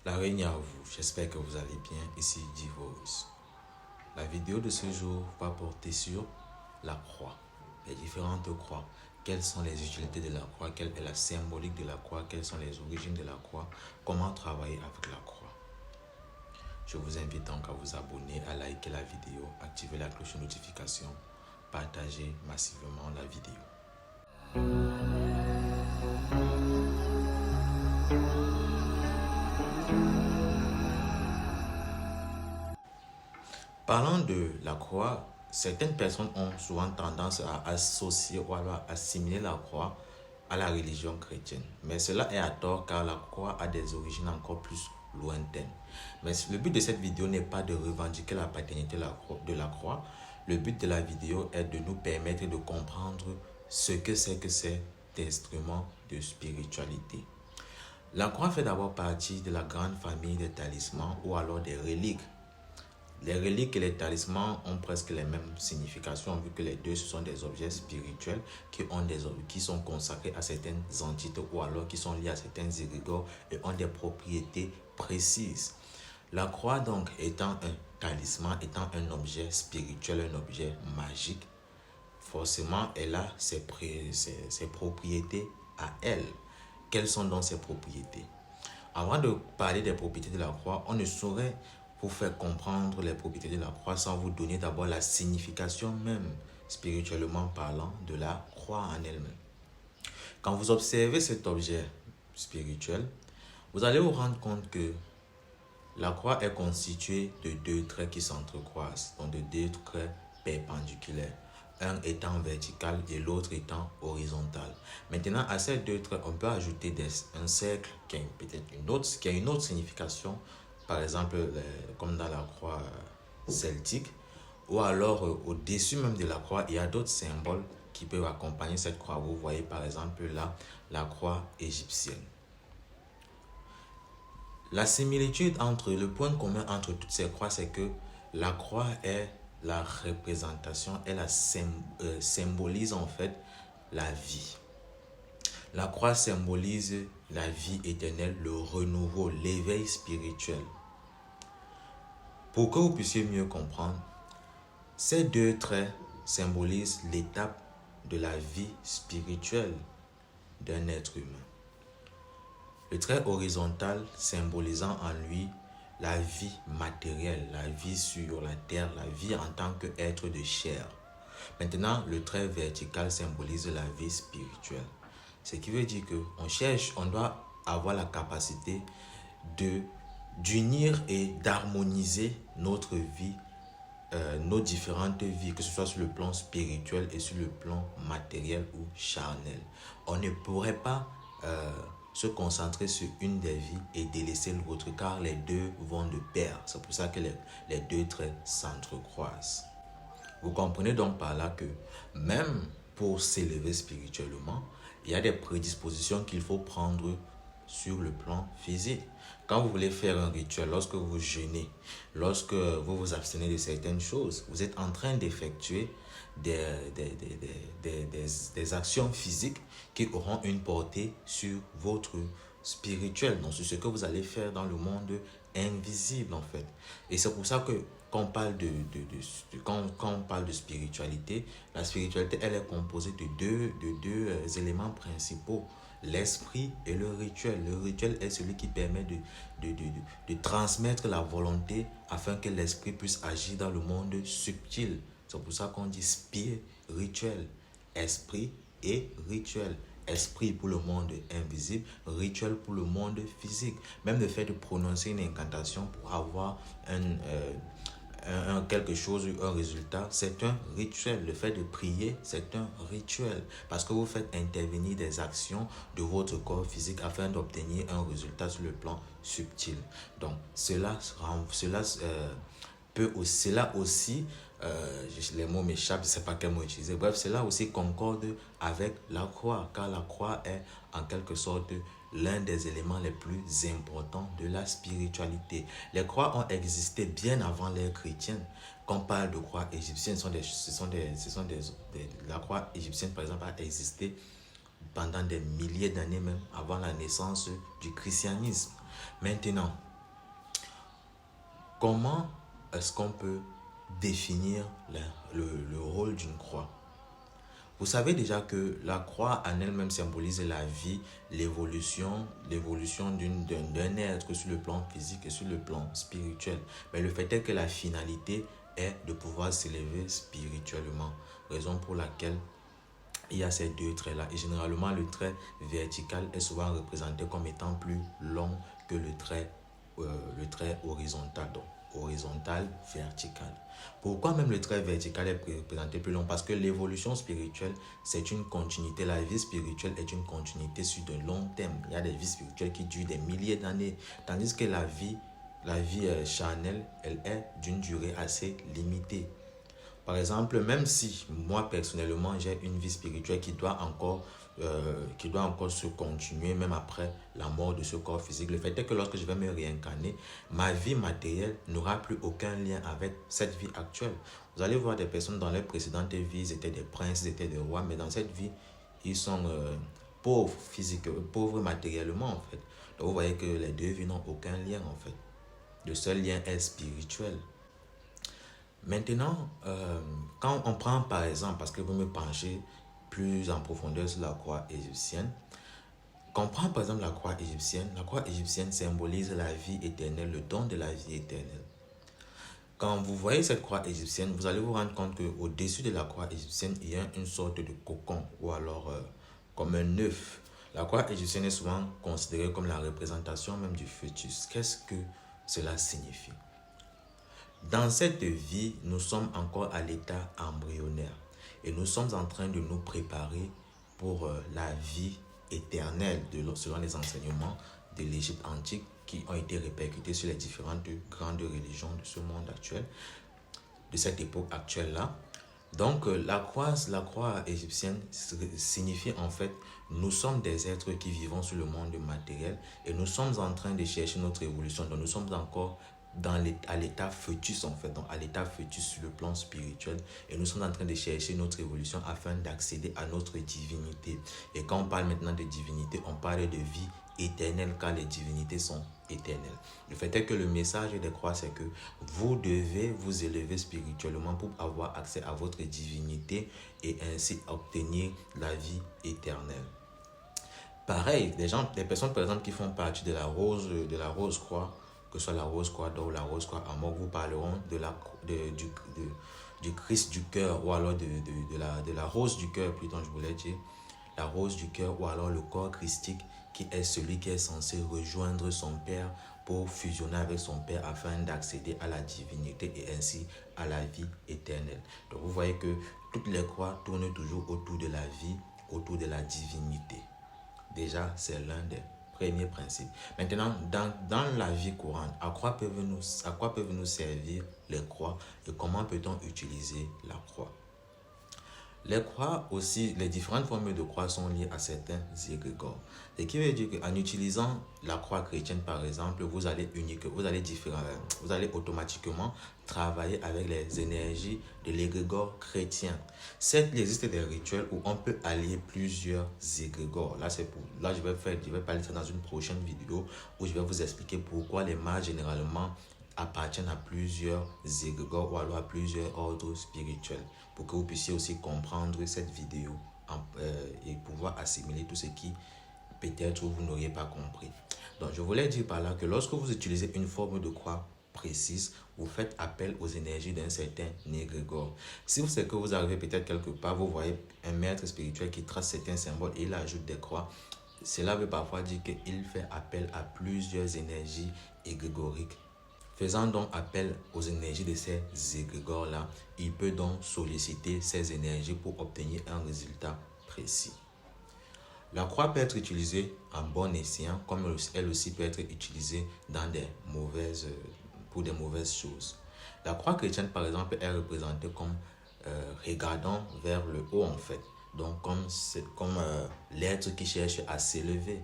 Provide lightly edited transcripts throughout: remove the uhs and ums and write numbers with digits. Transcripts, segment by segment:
La réunion à vous, j'espère que vous allez bien, ici Divorce. La vidéo de ce jour va porter sur la croix, les différentes croix. Quelles sont les utilités de la croix, quelle est la symbolique de la croix, quelles sont les origines de la croix, comment travailler avec la croix. Je vous invite donc à vous abonner, à liker la vidéo, activer la cloche de notification, partager massivement la vidéo. Parlant de la croix, certaines personnes ont souvent tendance à associer ou à assimiler la croix à la religion chrétienne. Mais cela est à tort car la croix a des origines encore plus lointaines. Mais le but de cette vidéo n'est pas de revendiquer la paternité de la croix. Le but de la vidéo est de nous permettre de comprendre ce que cet instrument de spiritualité. La croix fait d'abord partie de la grande famille des talismans ou alors des reliques. Les reliques et les talismans ont presque les mêmes significations vu que les deux ce sont des objets spirituels qui sont consacrés à certaines entités ou alors qui sont liés à certains égrégores et ont des propriétés précises. La croix donc étant un talisman, étant un objet spirituel, un objet magique, forcément elle a ses propriétés à elle. Quelles sont donc ces propriétés? Avant de parler des propriétés de la croix, on ne saurait vous faire comprendre les propriétés de la croix sans vous donner d'abord la signification même, spirituellement parlant, de la croix en elle-même. Quand vous observez cet objet spirituel, vous allez vous rendre compte que la croix est constituée de deux traits qui s'entrecroisent, donc de deux traits perpendiculaires, un étant vertical et l'autre étant horizontal. Maintenant, à ces deux traits, on peut ajouter un cercle qui a peut-être une autre signification, par exemple, comme dans la croix celtique, ou alors au-dessus même de la croix, il y a d'autres symboles qui peuvent accompagner cette croix. Vous voyez par exemple là, la croix égyptienne. La similitude le point commun entre toutes ces croix, c'est que la croix est la représentation, elle symbolise en fait la vie. La croix symbolise la vie éternelle, le renouveau, l'éveil spirituel. Pour que vous puissiez mieux comprendre, ces deux traits symbolisent l'étape de la vie spirituelle d'un être humain. Le trait horizontal symbolisant en lui la vie matérielle, la vie sur la terre, la vie en tant qu'être de chair. Maintenant, le trait vertical symbolise la vie spirituelle. Ce qui veut dire on doit avoir la capacité d'unir et d'harmoniser notre vie, nos différentes vies, que ce soit sur le plan spirituel et sur le plan matériel ou charnel. On ne pourrait pas se concentrer sur une des vies et délaisser l'autre car les deux vont de pair. C'est pour ça que les deux traits s'entrecroisent. Vous comprenez donc par là que même pour s'élever spirituellement, il y a des prédispositions qu'il faut prendre sur le plan physique. Quand vous voulez faire un rituel, lorsque vous jeûnez, lorsque vous vous abstenez de certaines choses, vous êtes en train d'effectuer des actions physiques qui auront une portée sur votre spirituel, donc sur ce que vous allez faire dans le monde invisible en fait. Et c'est pour ça que quand on parle de spiritualité, la spiritualité elle est composée de deux éléments principaux, l'esprit et le rituel. Le rituel est celui qui permet de transmettre la volonté afin que l'esprit puisse agir dans le monde subtil. C'est pour ça qu'on dit spirituel, esprit et rituel. Esprit pour le monde invisible, rituel pour le monde physique. Même le fait de prononcer une incantation pour avoir quelque chose, un résultat, c'est un rituel. Le fait de prier, c'est un rituel. Parce que vous faites intervenir des actions de votre corps physique afin d'obtenir un résultat sur le plan subtil. Donc, cela aussi, les mots m'échappent, je ne sais pas quel mot utiliser. Bref, cela aussi concorde avec la croix, car la croix est en quelque sorte l'un des éléments les plus importants de la spiritualité. Les croix ont existé bien avant l'ère chrétienne. Quand on parle de croix égyptienne, la croix égyptienne, par exemple, a existé pendant des milliers d'années même avant la naissance du christianisme. Maintenant, comment est-ce qu'on peut définir le rôle d'une croix? Vous savez déjà que la croix en elle-même symbolise la vie, l'évolution d'un être sur le plan physique et sur le plan spirituel. Mais le fait est que la finalité est de pouvoir s'élever spirituellement. Raison pour laquelle il y a ces deux traits-là. Et généralement, le trait vertical est souvent représenté comme étant plus long que le trait horizontal. Donc, horizontal, vertical. Pourquoi même le trait vertical est représenté plus long? Parce que l'évolution spirituelle, c'est une continuité. La vie spirituelle est une continuité sur de longs termes. Il y a des vies spirituelles qui durent des milliers d'années. Tandis que la vie charnelle, elle est d'une durée assez limitée. Par exemple, même si moi personnellement j'ai une vie spirituelle qui doit encore se continuer même après la mort de ce corps physique, le fait est que lorsque je vais me réincarner, ma vie matérielle n'aura plus aucun lien avec cette vie actuelle. Vous allez voir des personnes dans leurs précédentes vies, ils étaient des princes, ils étaient des rois, mais dans cette vie, ils sont pauvres pauvres matériellement en fait. Donc vous voyez que les deux vies n'ont aucun lien en fait. Le seul lien est spirituel. Maintenant, quand on prend par exemple, parce que vous me penchez plus en profondeur sur la croix égyptienne, quand on prend par exemple la croix égyptienne symbolise la vie éternelle, le don de la vie éternelle. Quand vous voyez cette croix égyptienne, vous allez vous rendre compte qu'au-dessus de la croix égyptienne, il y a une sorte de cocon, ou alors comme un œuf. La croix égyptienne est souvent considérée comme la représentation même du fœtus. Qu'est-ce que cela signifie? Dans cette vie, nous sommes encore à l'état embryonnaire et nous sommes en train de nous préparer pour la vie éternelle selon les enseignements de l'Égypte antique qui ont été répercutés sur les différentes grandes religions de ce monde actuel, de cette époque actuelle-là. Donc la croix égyptienne signifie en fait nous sommes des êtres qui vivons sur le monde matériel et nous sommes en train de chercher notre évolution. Donc nous sommes encore à l'état fœtus en fait, donc à l'état fœtus sur le plan spirituel et nous sommes en train de chercher notre évolution afin d'accéder à notre divinité. Et quand on parle maintenant de divinité, on parle de vie éternelle car les divinités sont éternelles. Le fait est que le message des croix, c'est que vous devez vous élever spirituellement pour avoir accès à votre divinité et ainsi obtenir la vie éternelle. Pareil, des personnes par exemple qui font partie de la rose croix, que ce soit la rose croix d'or ou la rose croix amour, vous parleront du Christ du cœur ou alors de la rose du cœur plutôt, je voulais dire la rose du cœur ou alors le corps christique qui est celui qui est censé rejoindre son Père pour fusionner avec son Père afin d'accéder à la divinité et ainsi à la vie éternelle. Donc vous voyez que toutes les croix tournent toujours autour de la vie, autour de la divinité. Déjà, c'est l'un des premiers principes. Maintenant, dans la vie courante, à quoi peuvent nous servir les croix et comment peut-on utiliser la croix? Les croix aussi, les différentes formes de croix sont liées à certains égrégores. Ce qui veut dire qu'en utilisant la croix chrétienne, par exemple, vous allez automatiquement travailler avec les énergies de l'égrégore chrétien. Certes, il existe des rituels où on peut allier plusieurs égrégores. Là, je vais parler de ça dans une prochaine vidéo où je vais vous expliquer pourquoi les mages généralement appartiennent à plusieurs égrégores ou alors à plusieurs ordres spirituels pour que vous puissiez aussi comprendre cette vidéo et pouvoir assimiler tout ce qui peut-être vous n'auriez pas compris. Donc je voulais dire par là que lorsque vous utilisez une forme de croix précise, vous faites appel aux énergies d'un certain égrégore. Si c'est que vous arrivez peut-être quelque part, vous voyez un maître spirituel qui trace certains symboles et il ajoute des croix, cela veut parfois dire qu'il fait appel à plusieurs énergies égrégoriques. Faisant donc appel aux énergies de ces égrégores-là, il peut donc solliciter ces énergies pour obtenir un résultat précis. La croix peut être utilisée en bon escient, comme elle aussi peut être utilisée pour des mauvaises choses. La croix chrétienne, par exemple, est représentée comme regardant vers le haut en fait, donc comme l'être qui cherche à s'élever.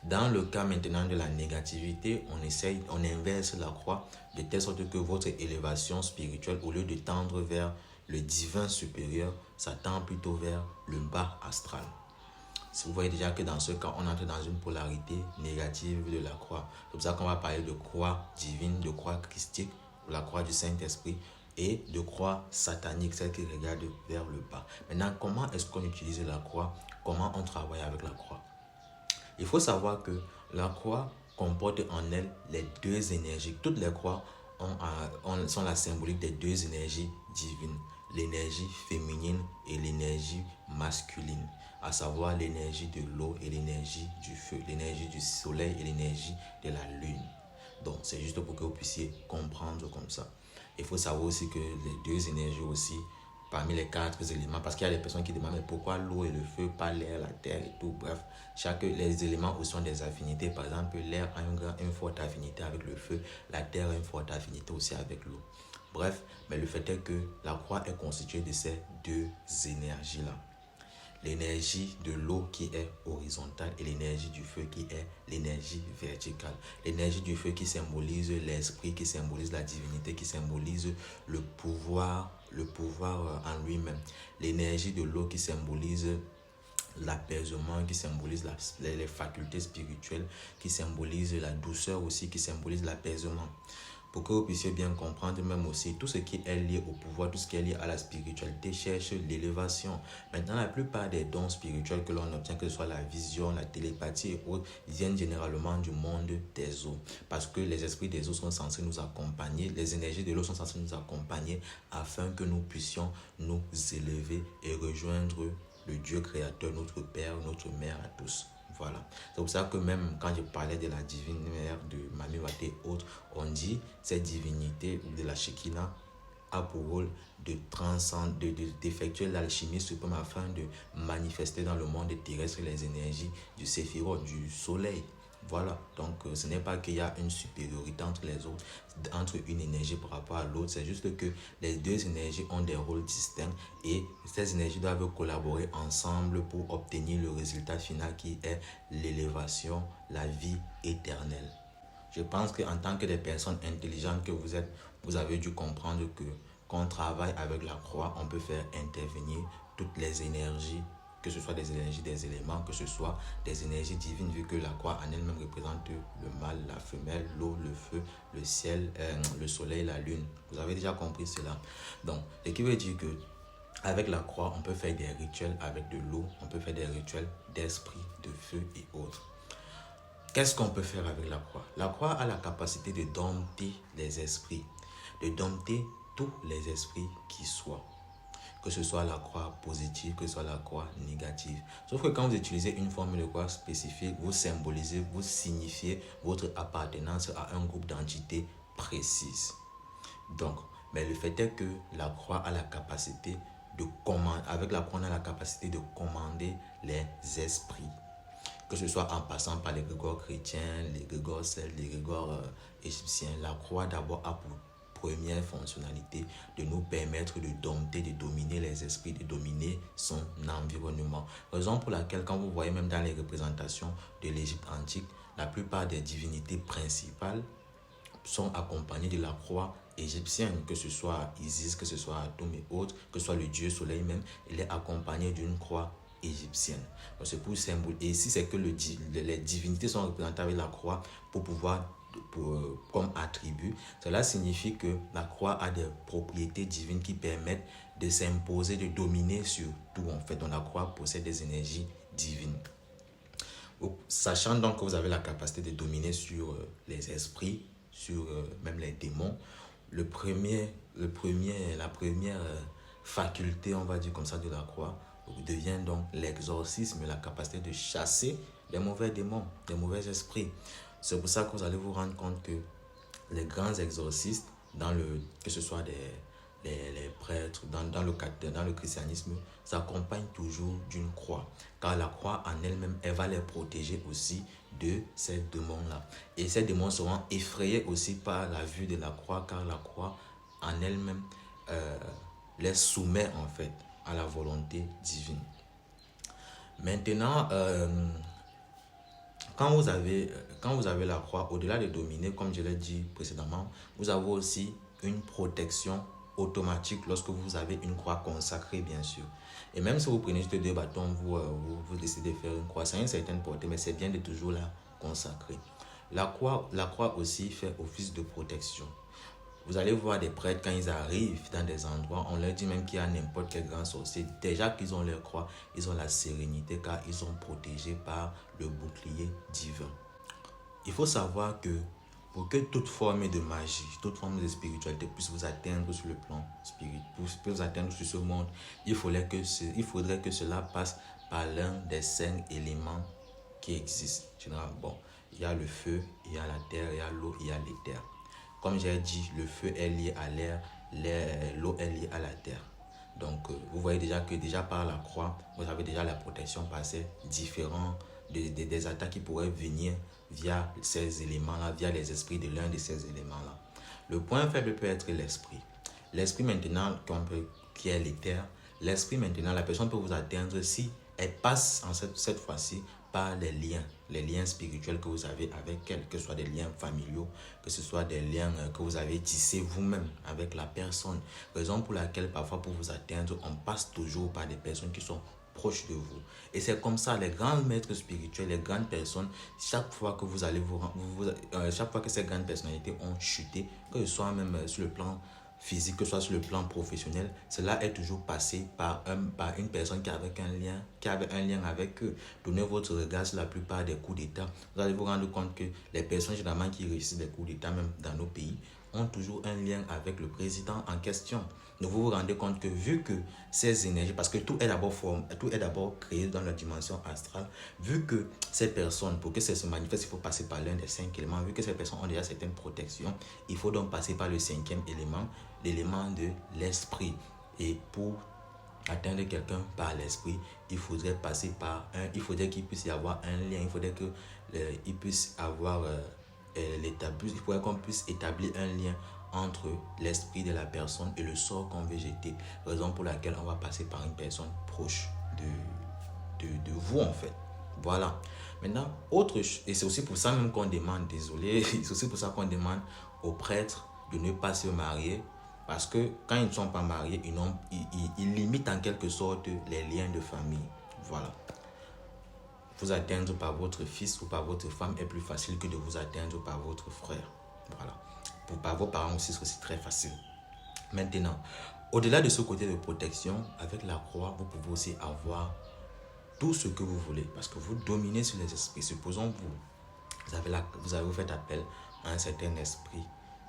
Dans le cas maintenant de la négativité, on inverse la croix de telle sorte que votre élévation spirituelle, au lieu de tendre vers le divin supérieur, ça tend plutôt vers le bas astral. Vous voyez déjà que dans ce cas, on entre dans une polarité négative de la croix. C'est pour ça qu'on va parler de croix divine, de croix christique la croix du Saint-Esprit, et de croix satanique, celle qui regarde vers le bas. Maintenant, comment est-ce qu'on utilise la croix? Comment on travaille avec la croix? Il faut savoir que la croix comporte en elle les deux énergies. Toutes les croix sont la symbolique des deux énergies divines, l'énergie féminine et l'énergie masculine, à savoir l'énergie de l'eau et l'énergie du feu, l'énergie du soleil et l'énergie de la lune. Donc, c'est juste pour que vous puissiez comprendre comme ça. Il faut savoir aussi que les deux énergies aussi, parmi les quatre éléments, parce qu'il y a des personnes qui demandent mais pourquoi l'eau et le feu, pas l'air, la terre et tout. Bref, les éléments aussi ont des affinités. Par exemple, l'air a une forte affinité avec le feu, la terre a une forte affinité aussi avec l'eau. Bref, mais le fait est que la croix est constituée de ces deux énergies-là. L'énergie de l'eau qui est horizontale et l'énergie du feu qui est l'énergie verticale. L'énergie du feu qui symbolise l'esprit, qui symbolise la divinité, qui symbolise le pouvoir en lui-même. L'énergie de l'eau qui symbolise l'apaisement, qui symbolise les facultés spirituelles, qui symbolise la douceur aussi, qui symbolise l'apaisement. Pour que vous puissiez bien comprendre, même aussi, tout ce qui est lié au pouvoir, tout ce qui est lié à la spiritualité cherche l'élévation. Maintenant, la plupart des dons spirituels que l'on obtient, que ce soit la vision, la télépathie et autres, viennent généralement du monde des eaux. Parce que les esprits des eaux sont censés nous accompagner, les énergies de l'eau sont censées nous accompagner afin que nous puissions nous élever et rejoindre le Dieu créateur, notre Père, notre Mère à tous. Voilà. C'est pour ça que même quand je parlais de la divine mère de Mami Wate et autres, on dit cette divinité de la Shekinah a pour rôle de transcender, d'effectuer l'alchimie suprême afin de manifester dans le monde terrestre les énergies du Séphiroth, du soleil. Voilà, donc ce n'est pas qu'il y a une supériorité entre les autres, entre une énergie par rapport à l'autre, c'est juste que les deux énergies ont des rôles distincts et ces énergies doivent collaborer ensemble pour obtenir le résultat final qui est l'élévation, la vie éternelle. Je pense qu'en tant que des personnes intelligentes que vous êtes, vous avez dû comprendre que quand on travaille avec la croix, on peut faire intervenir toutes les énergies, que ce soit des énergies des éléments, que ce soit des énergies divines, vu que la croix en elle-même représente le mâle, la femelle, l'eau, le feu, le ciel, le soleil, la lune. Vous avez déjà compris cela. Donc, ce qui veut dire que avec la croix, on peut faire des rituels avec de l'eau, on peut faire des rituels d'esprit, de feu et autres. Qu'est-ce qu'on peut faire avec la croix? La croix a la capacité de dompter les esprits, de dompter tous les esprits qui soient. Que ce soit la croix positive, que ce soit la croix négative. Sauf que quand vous utilisez une forme de croix spécifique, vous symbolisez, vous signifiez votre appartenance à un groupe d'entités précises. Donc, mais le fait est que la croix a la capacité de commander, avec la croix on a la capacité de commander les esprits. Que ce soit en passant par les grégores chrétiens, les grégores celtes, les grégores égyptiens, la croix d'abord a pour première fonctionnalité de nous permettre de dompter, de dominer les esprits, de dominer son environnement. Raison pour laquelle, quand vous voyez même dans les représentations de l'Égypte antique, la plupart des divinités principales sont accompagnées de la croix égyptienne, que ce soit Isis, que ce soit Atum et autres, que ce soit le dieu soleil même, il est accompagné d'une croix égyptienne. Donc c'est pour symbole. Et ici, c'est que les divinités sont représentées avec la croix pour pouvoir, comme attribut. Cela signifie que la croix a des propriétés divines qui permettent de s'imposer, de dominer sur tout en fait. Donc la croix possède des énergies divines. Sachant donc que vous avez la capacité de dominer sur les esprits, sur même les démons, la première faculté, on va dire comme ça, de la croix devient donc l'exorcisme, la capacité de chasser les mauvais démons, les mauvais esprits. C'est pour ça que vous allez vous rendre compte que les grands exorcistes, que ce soit les prêtres, dans le christianisme, s'accompagnent toujours d'une croix. Car la croix en elle-même, elle va les protéger aussi de ces démons-là. Et ces démons seront effrayés aussi par la vue de la croix, car la croix en elle-même les soumet en fait à la volonté divine. Maintenant, quand vous avez la croix, au-delà de dominer, comme je l'ai dit précédemment, vous avez aussi une protection automatique lorsque vous avez une croix consacrée, bien sûr. Et même si vous prenez juste 2 bâtons, vous décidez de faire une croix, c'est une certaine portée, mais c'est bien de toujours la consacrer. La croix aussi fait office de protection. Vous allez voir des prêtres, quand ils arrivent dans des endroits, on leur dit même qu'il y a n'importe quel grand sorcier. Déjà qu'ils ont leur croix, ils ont la sérénité car ils sont protégés par le bouclier divin. Il faut savoir que pour que toute forme de magie, toute forme de spiritualité puisse vous atteindre sur le plan spirituel, puisse vous atteindre sur ce monde, il faudrait que cela passe par l'un des 5 éléments qui existent. Bon, il y a le feu, il y a la terre, il y a l'eau, il y a l'éther. Comme j'ai dit, le feu est lié à l'air, l'eau est liée à la terre. Donc, vous voyez déjà que déjà par la croix, vous avez déjà la protection par ces différents des attaques qui pourraient venir via ces éléments-là, via les esprits de l'un de ces éléments-là. Le point faible peut être l'esprit. L'esprit maintenant, qui est l'éther, l'esprit maintenant, la personne peut vous atteindre si elle passe en cette fois-ci par les liens spirituels que vous avez avec elle, que ce soit des liens familiaux, que ce soit des liens que vous avez tissés vous-même avec la personne. Raison pour laquelle parfois pour vous atteindre, on passe toujours par des personnes qui sont proches de vous. Et c'est comme ça, les grands maîtres spirituels, les grandes personnes, chaque fois que vous allez chaque fois que ces grandes personnalités ont chuté, que ce soit même sur le plan physique, que ce soit sur le plan professionnel, cela est toujours passé par une personne qui avait un lien avec eux. Donnez votre regard sur la plupart des coups d'État. Vous allez vous rendre compte que les personnes généralement qui réussissent des coups d'État, même dans nos pays, ont toujours un lien avec le président en question. Donc vous vous rendez compte que vu que ces énergies, parce que tout est d'abord créé dans la dimension astrale, vu que ces personnes, pour que ça se manifeste, il faut passer par l'un des 5 éléments, vu que ces personnes ont déjà certaines protections, il faut donc passer par le 5e élément, l'élément de l'esprit. Et pour atteindre quelqu'un par l'esprit, il faudrait passer il faudrait qu'il puisse y avoir un lien, il faudrait qu'il puisse avoir il faudrait qu'on puisse établir un lien entre l'esprit de la personne et le sort qu'on veut jeter. Raison pour laquelle on va passer par une personne proche de vous en fait. Voilà. Maintenant, et c'est aussi pour ça même qu'on demande, désolé, c'est aussi pour ça qu'on demande aux prêtres de ne pas se marier. Parce que quand ils ne sont pas mariés, ils limitent en quelque sorte les liens de famille. Voilà. Vous atteindre par votre fils ou par votre femme est plus facile que de vous atteindre par votre frère. Voilà. Par vos parents aussi, c'est aussi très facile. Maintenant, au-delà de ce côté de protection, avec la croix, vous pouvez aussi avoir tout ce que vous voulez. Parce que vous dominez sur les esprits. Supposons vous avez fait appel à un certain esprit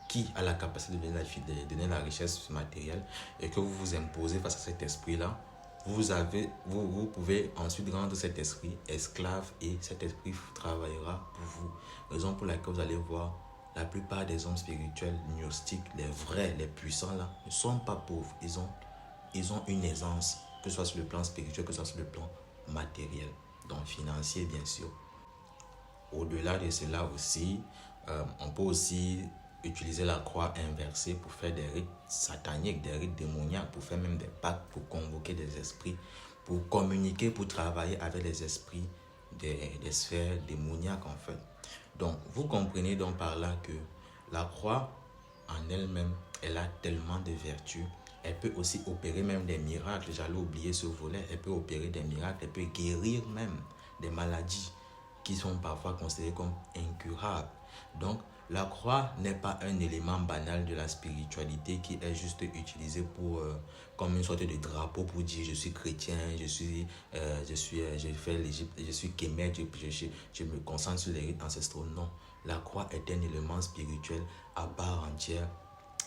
qui a la capacité de donner la richesse matérielle et que vous vous imposez face à cet esprit-là. Vous pouvez ensuite rendre cet esprit esclave et cet esprit travaillera pour vous. Raison pour laquelle vous allez voir la plupart des hommes spirituels, gnostiques, les vrais, les puissants là, ne sont pas pauvres. Ils ont une aisance, que ce soit sur le plan spirituel, que ce soit sur le plan matériel, donc financier bien sûr. Au-delà de cela aussi, on peut aussi utiliser la croix inversée pour faire des rites sataniques, des rites démoniaques, pour faire même des pactes, pour convoquer des esprits, pour communiquer, pour travailler avec les esprits des sphères démoniaques en fait. Donc, vous comprenez donc par là que la croix en elle-même, elle a tellement de vertus. Elle peut aussi opérer même des miracles. J'allais oublier ce volet. Elle peut opérer des miracles. Elle peut guérir même des maladies qui sont parfois considérées comme incurables. Donc, la croix n'est pas un élément banal de la spiritualité qui est juste utilisé comme une sorte de drapeau pour dire je suis chrétien, je fais l'Égypte, je suis kémète, je me concentre sur les rites ancestraux. Non, la croix est un élément spirituel à part entière.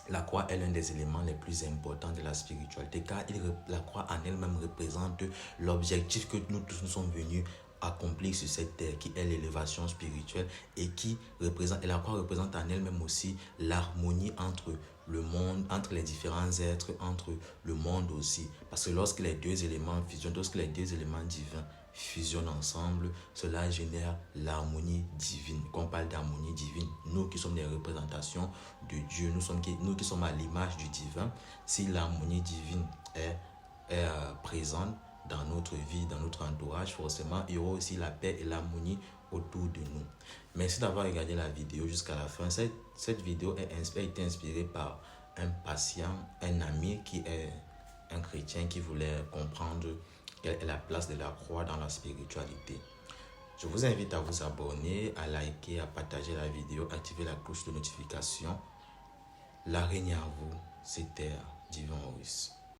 La croix est l'un des éléments les plus importants de la spiritualité car la croix en elle-même représente l'objectif que nous tous nous sommes venus accomplir sur cette terre qui est l'élévation spirituelle et la croix représente en elle-même aussi l'harmonie entre le monde, entre les différents êtres, entre le monde aussi. Parce que lorsque les deux éléments divins fusionnent ensemble, cela génère l'harmonie divine. Quand on parle d'harmonie divine, nous qui sommes des représentations de Dieu, nous qui sommes à l'image du divin, si l'harmonie divine est présente dans notre vie, dans notre entourage, forcément, il y aura aussi la paix et l'harmonie autour de nous. Merci d'avoir regardé la vidéo jusqu'à la fin. Cette vidéo a été inspirée par un patient, un ami qui est un chrétien qui voulait comprendre quelle est la place de la croix dans la spiritualité. Je vous invite à vous abonner, à liker, à partager la vidéo, activer la cloche de notification La règne à vous, c'était Divin Maurice.